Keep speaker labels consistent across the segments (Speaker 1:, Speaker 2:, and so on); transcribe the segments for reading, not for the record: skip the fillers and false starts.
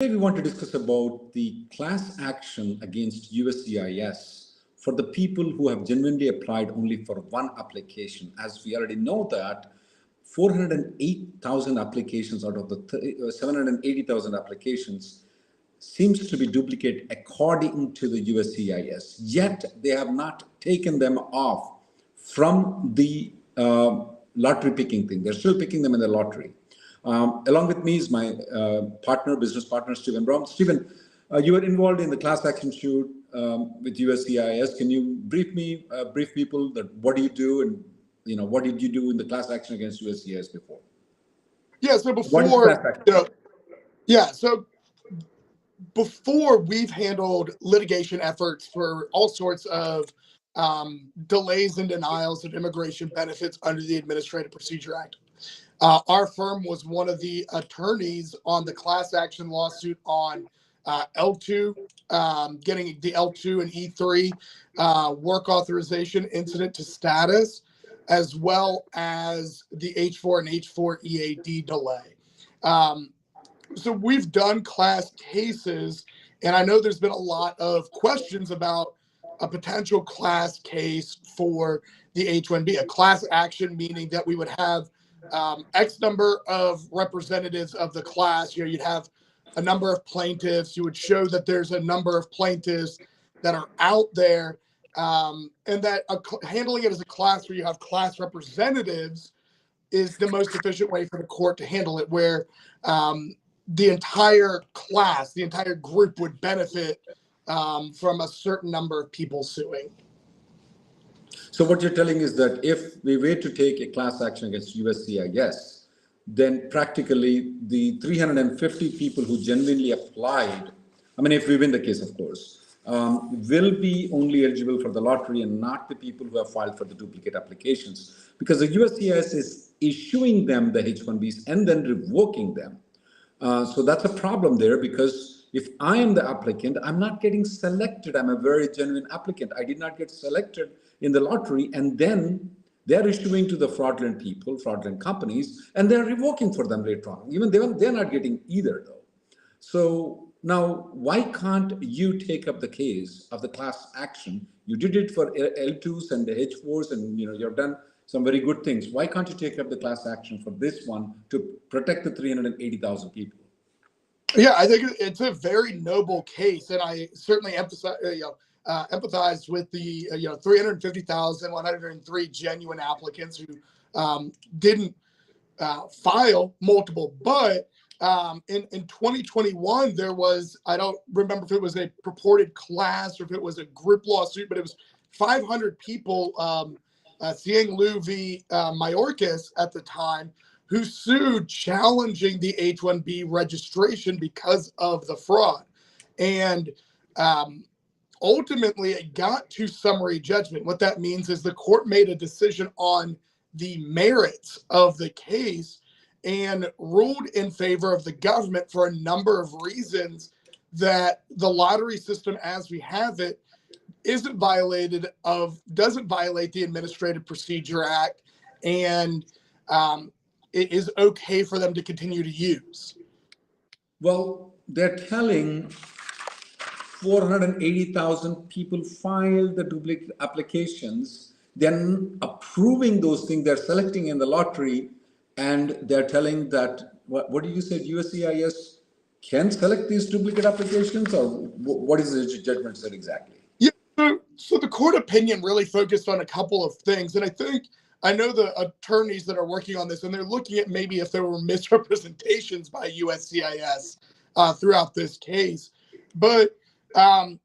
Speaker 1: Today we want to discuss about the class action against USCIS for the people who have genuinely applied only for one application. As we already know that 408,000 applications out of the 780,000 applications seems to be duplicate according to the USCIS. Yet they have not taken them off from the lottery picking thing. They're still picking them in the lottery. Along with me is my business partner, Stephen Brown. Stephen, you were involved in the class action suit with USCIS. Can you brief people that what do you do and what did you do in the class action against USCIS before?
Speaker 2: Yeah, so before we've handled litigation efforts for all sorts of delays and denials of immigration benefits under the Administrative Procedure Act. Our firm was one of the attorneys on the class action lawsuit on L2, getting the L2 and E3 work authorization incident to status, as well as the H4 and H4 EAD delay. So we've done class cases, and I know there's been a lot of questions about a potential class case for the H-1B, a class action, meaning that we would have X number of representatives of the class. You'd have a number of plaintiffs. You would show that there's a number of plaintiffs that are out there, and that handling it as a class where you have class representatives is the most efficient way for the court to handle it, where the entire class, the entire group would benefit from a certain number of people suing.
Speaker 1: So what you're telling is that if we were to take a class action against USCIS, then practically the 350 people who genuinely applied, I mean, if we win the case, of course, will be only eligible for the lottery and not the people who have filed for the duplicate applications, because the USCIS is issuing them the H-1Bs and then revoking them. So that's a problem there, because if I am the applicant, I'm not getting selected. I'm a very genuine applicant. I did not get selected in the lottery, and then they're issuing to the fraudulent people, fraudulent companies, and they're revoking for them later on. Even they're not getting either, though. So now, why can't you take up the case of the class action? You did it for L2s and the H4s, and you've done some very good things. Why can't you take up the class action for this one to protect the 380,000 people?
Speaker 2: Yeah, I think it's a very noble case, and I certainly empathize with the 350,103 genuine applicants who didn't file multiple. But in 2021, there was, I don't remember if it was a purported class or if it was a group lawsuit, but it was 500 people, Sieng Lu v. Mayorkas at the time, who sued challenging the H-1B registration because of the fraud. And ultimately, it got to summary judgment. What that means is the court made a decision on the merits of the case and ruled in favor of the government for a number of reasons, that the lottery system as we have it doesn't violate the Administrative Procedure Act, and it is okay for them to continue to use.
Speaker 1: Well, they're telling 480,000 people filed the duplicate applications, then approving those things, they're selecting in the lottery, and they're telling that, what did you say, USCIS can select these duplicate applications, or what is the judgment said exactly?
Speaker 2: Yeah, so the court opinion really focused on a couple of things, and I know the attorneys that are working on this, and they're looking at maybe if there were misrepresentations by USCIS throughout this case. But from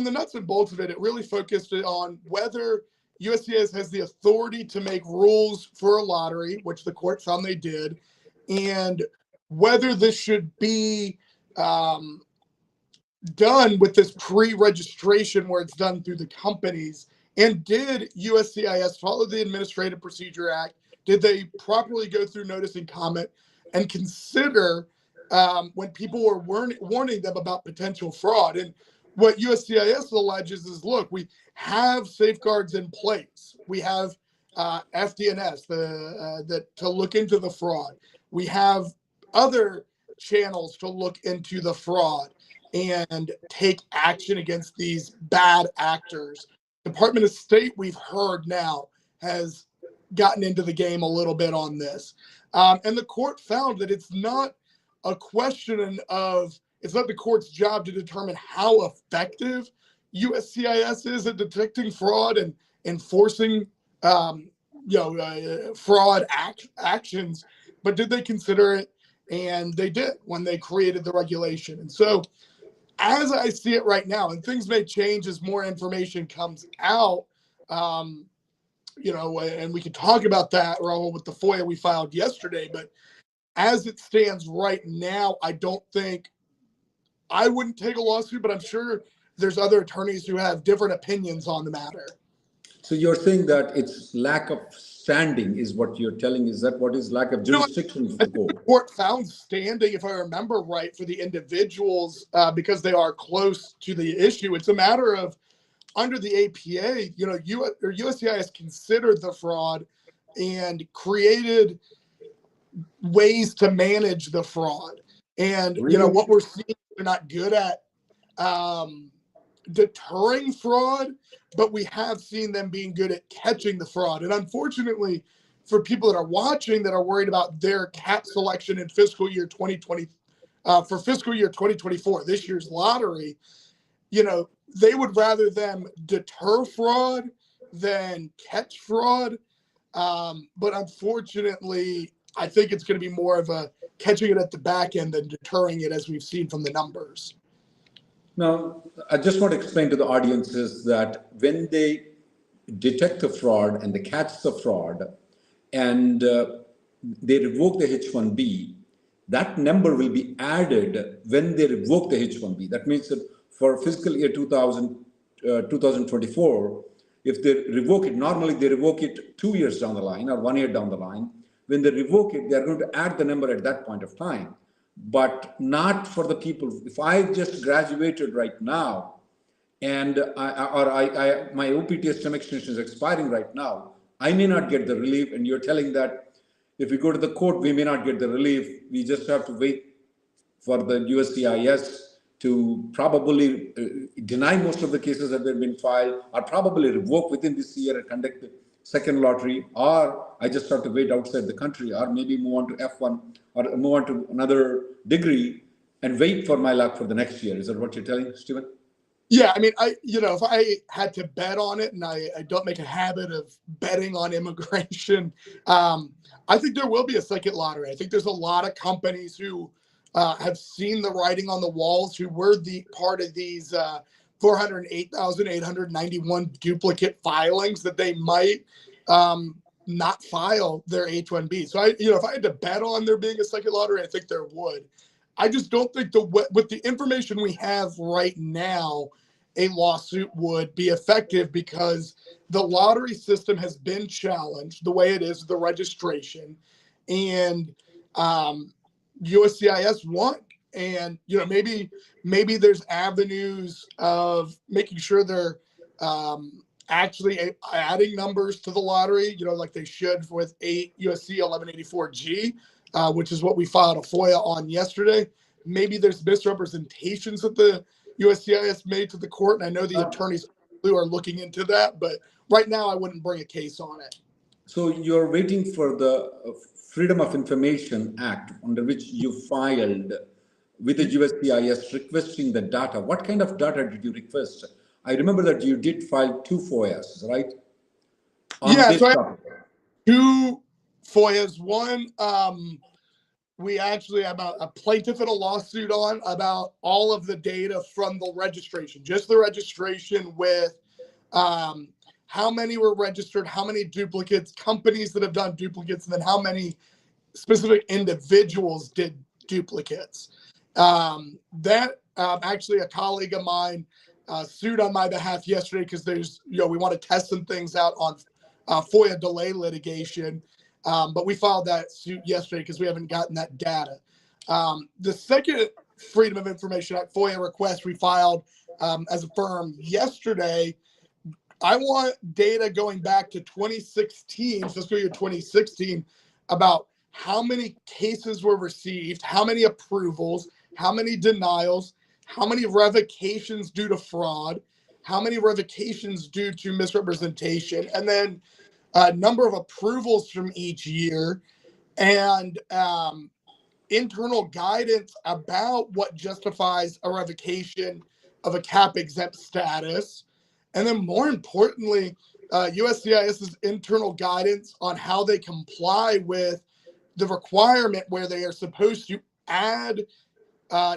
Speaker 2: the nuts and bolts of it, it really focused on whether USCIS has the authority to make rules for a lottery, which the court found they did, and whether this should be done with this pre-registration where it's done through the companies. And did USCIS follow the Administrative Procedure Act? Did they properly go through notice and comment and consider when people were warning them about potential fraud? And what USCIS alleges is, look, we have safeguards in place. We have FDNS to look into the fraud. We have other channels to look into the fraud and take action against these bad actors. Department of State, we've heard now, has gotten into the game a little bit on this. And the court found that it's not a question of, it's not the court's job to determine how effective USCIS is at detecting fraud and enforcing fraud actions, but did they consider it? And they did when they created the regulation. And so as I see it right now, and things may change as more information comes out, and we can talk about that, Raul, with the Foia we filed yesterday, but as it stands right now, I wouldn't take a lawsuit, but I'm sure there's other attorneys who have different opinions on the matter.
Speaker 1: So you're saying that it's lack of standing is what you're telling. Is that what is lack of jurisdiction for the court?
Speaker 2: The court found standing, if I remember right, for the individuals because they are close to the issue. It's a matter of, under the APA, USCIS considered the fraud and created ways to manage the fraud. And,
Speaker 1: Really?
Speaker 2: what we're seeing, they're not good at deterring fraud, but we have seen them being good at catching the fraud. And unfortunately, for people that are watching that are worried about their cap selection in fiscal year 2020, for fiscal year 2024, this year's lottery, they would rather them deter fraud than catch fraud. But unfortunately, I think it's going to be more of a catching it at the back end than deterring it, as we've seen from the numbers.
Speaker 1: Now, I just want to explain to the audiences that when they detect the fraud and they catch the fraud and they revoke the H-1B, that number will be added when they revoke the H-1B. That means that for fiscal year 2024, if they revoke it, normally they revoke it 2 years down the line or 1 year down the line. When they revoke it, they're going to add the number at that point of time, but not for the people. If I just graduated right now and my OPTS term extension is expiring right now, I may not get the relief. And you're telling that if we go to the court, we may not get the relief. We just have to wait for the USCIS to probably deny most of the cases that have been filed, or probably revoke within this year and conduct the second lottery, or I just have to wait outside the country, or maybe move on to F1 or move on to another degree and wait for my luck for the next year. Is that what you're telling, Stephen?
Speaker 2: Yeah, I mean, if I had to bet on it, and I don't make a habit of betting on immigration, I think there will be a second lottery. I think there's a lot of companies who have seen the writing on the walls, who were the part of these 408,891 duplicate filings that they might not file their H-1B. So if I had to bet on there being a second lottery, I think there would. I just don't think with the information we have right now, a lawsuit would be effective because the lottery system has been challenged the way it is, the registration, and USCIS won. And maybe there's avenues of making sure they're actually adding numbers to the lottery, like they should with 8 USC 1184G, which is what we filed a Foia on yesterday. Maybe there's misrepresentations that the USCIS made to the court, and I know the attorneys who are looking into that, but right now I wouldn't bring a case on it.
Speaker 1: So you're waiting for the Freedom of Information Act, under which you filed with the USCIS requesting the data. What kind of data did you request? I remember that you did file 2 FOIAs, right?
Speaker 2: So I have 2 FOIAs. One, we actually have a plaintiff in a lawsuit on about all of the data from the registration, just the registration with how many were registered, how many duplicates, companies that have done duplicates, and then how many specific individuals did duplicates. Actually a colleague of mine sued on my behalf yesterday because there's, we want to test some things out on Foia delay litigation. But we filed that suit yesterday because we haven't gotten that data. The second Freedom of Information Act Foia request we filed as a firm yesterday. I want data going back to 2016, fiscal year 2016, about how many cases were received, how many approvals, how many denials, how many revocations due to fraud, how many revocations due to misrepresentation, and then a number of approvals from each year, and internal guidance about what justifies a revocation of a cap exempt status. And then more importantly, USCIS's internal guidance on how they comply with the requirement where they are supposed to add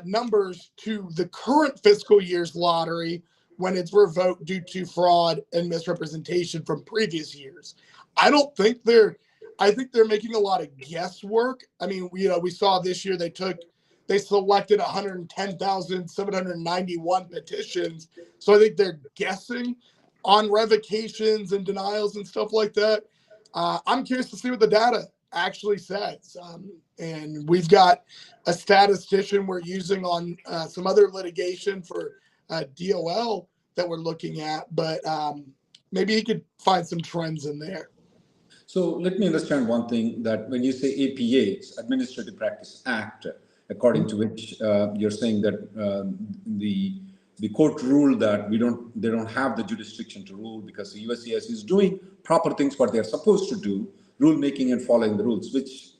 Speaker 2: numbers to the current fiscal year's lottery when it's revoked due to fraud and misrepresentation from previous years. I think they're making a lot of guesswork. I mean, we saw this year they selected 110,791 petitions. So I think they're guessing on revocations and denials and stuff like that. I'm curious to see what the data actually says. And we've got a statistician we're using on some other litigation for DOL that we're looking at, but maybe he could find some trends in there.
Speaker 1: So let me understand one thing, that when you say APAs, Administrative Practice Act, according to which you're saying that the court ruled that they don't have the jurisdiction to rule because the USCIS is doing proper things what they're supposed to do, rulemaking and following the rules, which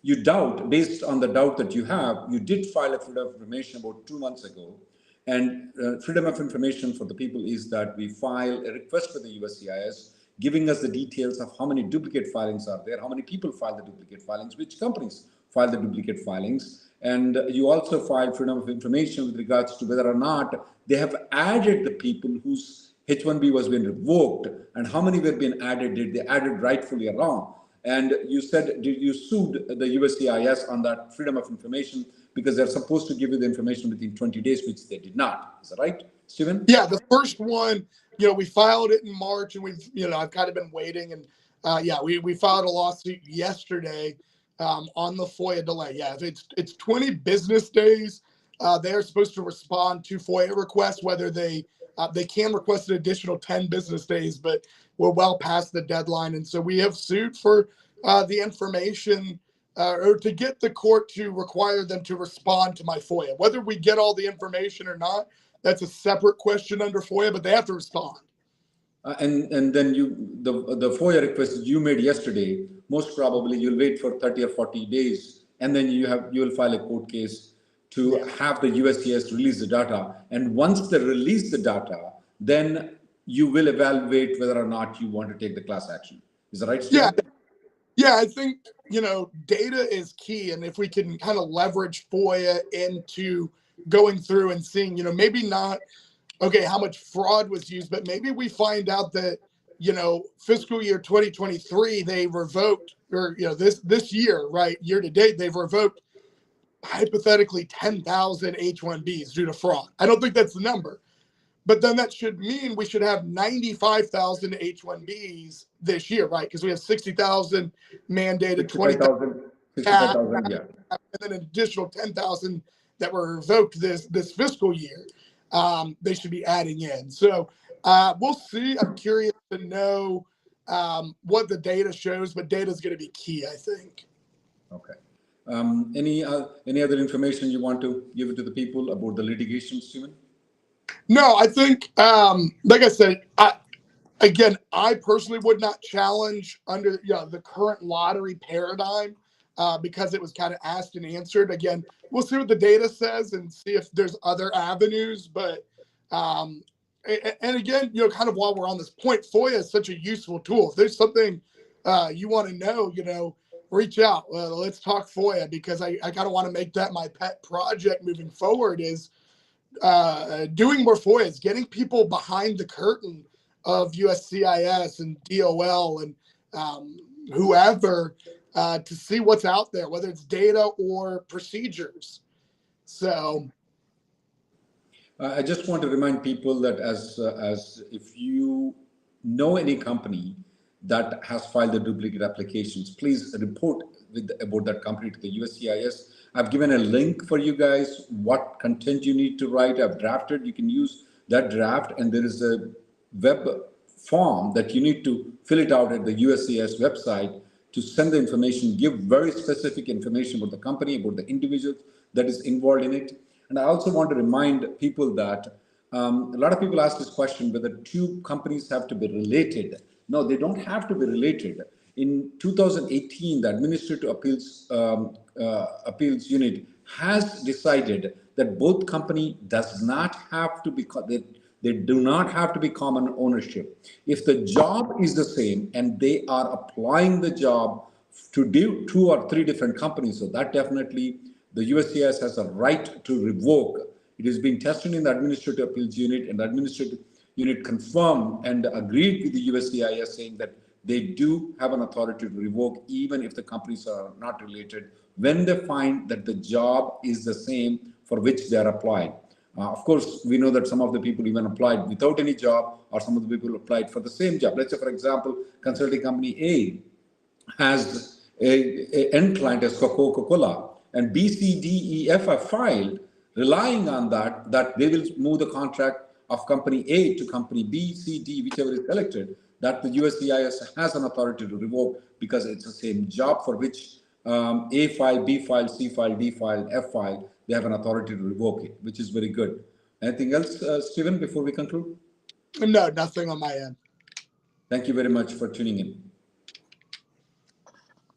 Speaker 1: you doubt. Based on the doubt that you have, you did file a freedom of information about 2 months ago. And freedom of information for the people is that we file a request for the USCIS giving us the details of how many duplicate filings are there, how many people file the duplicate filings, which companies file the duplicate filings. And you also file freedom of information with regards to whether or not they have added the people whose H-1B was being revoked, and how many were being added, did they added rightfully or wrong. And you said, did you sued the USCIS on that freedom of information because they're supposed to give you the information within 20 days, which they did not. Is that right, Stephen?
Speaker 2: Yeah, the first one, we filed it in March, and I've kind of been waiting, and we filed a lawsuit yesterday on the Foia delay. Yeah, if it's 20 business days, they are supposed to respond to Foia requests. Whether they can request an additional 10 business days, but we're well past the deadline, and so we have sued for the information or to get the court to require them to respond to my Foia. Whether we get all the information or not, that's a separate question under Foia, but they have to respond.
Speaker 1: And then the Foia request you made yesterday, most probably you'll wait for 30 or 40 days, and then you will file a court case to have the USCIS release the data. And once they release the data, then you will evaluate whether or not you want to take the class action. Is that right, Steve?
Speaker 2: Yeah, I think, data is key. And if we can kind of leverage Foia into going through and seeing, maybe not, how much fraud was used, but maybe we find out that, fiscal year 2023, they revoked, or, this year, right, year to date, they've revoked hypothetically 10,000 H-1Bs due to fraud. I don't think that's the number. But then that should mean we should have 95,000 H-1Bs this year, right? Because we have 60,000 mandated, 20,000, yeah, and then an additional 10,000 that were revoked this fiscal year. They should be adding in. So we'll see. I'm curious to know what the data shows, but data is going to be key, I think. Okay.
Speaker 1: Any other information you want to give to the people about the litigation, Stephen?
Speaker 2: No, I think, like I said, I personally would not challenge under the current lottery paradigm because it was kind of asked and answered. Again, we'll see what the data says and see if there's other avenues. But and again, kind of while we're on this point, Foia is such a useful tool. If there's something you want to know, reach out. Let's talk Foia, because I kind of want to make that my pet project moving forward is doing more Foias, getting people behind the curtain of USCIS and DOL and whoever to see what's out there, whether it's data or procedures. So
Speaker 1: I just want to remind people that as if you know any company that has filed the duplicate applications, please report about that company to the USCIS. I've given a link for you guys, what content you need to write. I've drafted. You can use that draft, and there is a web form that you need to fill it out at the USCIS website to send the information, give very specific information about the company, about the individual that is involved in it. And I also want to remind people that a lot of people ask this question whether two companies have to be related. No, they don't have to be related. In 2018, the Administrative Appeals Unit has decided that both company does not have to be, they do not have to be common ownership. If the job is the same and they are applying the job to do 2 or 3 different companies, so that definitely the USCIS has a right to revoke. It is being tested in the Administrative Appeals Unit, and the Administrative Unit confirmed and agreed with the USCIS, saying that they do have an authority to revoke even if the companies are not related, when they find that the job is the same for which they are applying. Of course, we know that some of the people even applied without any job, or some of the people applied for the same job. Let's say, for example, consulting company A has a end client as Coca-Cola, and B, C, D, E, F are filed, relying on that they will move the contract of company A to company B, C, D, whichever is selected, that the USCIS has an authority to revoke because it's the same job for which A file, B file, C file, D file, F file, they have an authority to revoke it, which is very good. Anything else, Stephen, before we conclude?
Speaker 2: No, nothing on my end.
Speaker 1: Thank you very much for tuning in.